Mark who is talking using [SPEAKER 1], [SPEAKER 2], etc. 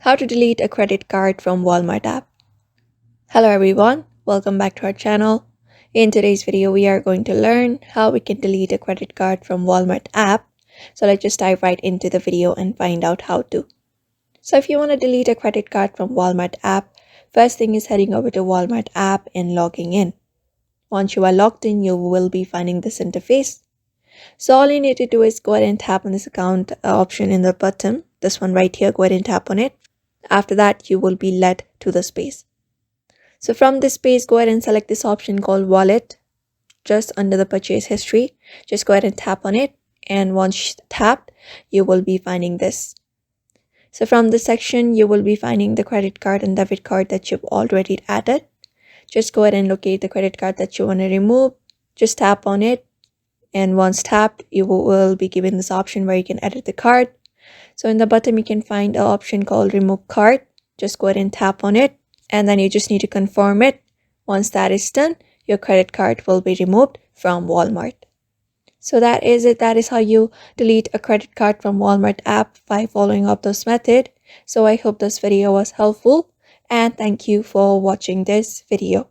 [SPEAKER 1] How to delete a credit card from Walmart app. Hello everyone, welcome back to our channel. In today's video, we are going to learn how we can delete a credit card from Walmart app. So let's just dive right into the video and find out how to. So if you want to delete a credit card from Walmart app, first thing is heading over to Walmart app and logging in. Once you are logged in, you will be finding this interface. So all you need to do is go ahead and tap on this account option in the bottom. This one right here, go ahead and tap on it. After that, you will be led to the space. So from this space, go ahead and select this option called wallet just under the purchase history. Just go ahead and tap on it. And once tapped, you will be finding this. So from this section, you will be finding the credit card and debit card that you've already added. Just go ahead and locate the credit card that you want to remove. Just tap on it. And once tapped, you will be given this option where you can edit the card. So in the bottom, you can find an option called remove card. Just go ahead and tap on it. And then you just need to confirm it. Once that is done, your credit card will be removed from Walmart. So that is it. That is how you delete a credit card from Walmart app by following up this method. So I hope this video was helpful. And thank you for watching this video.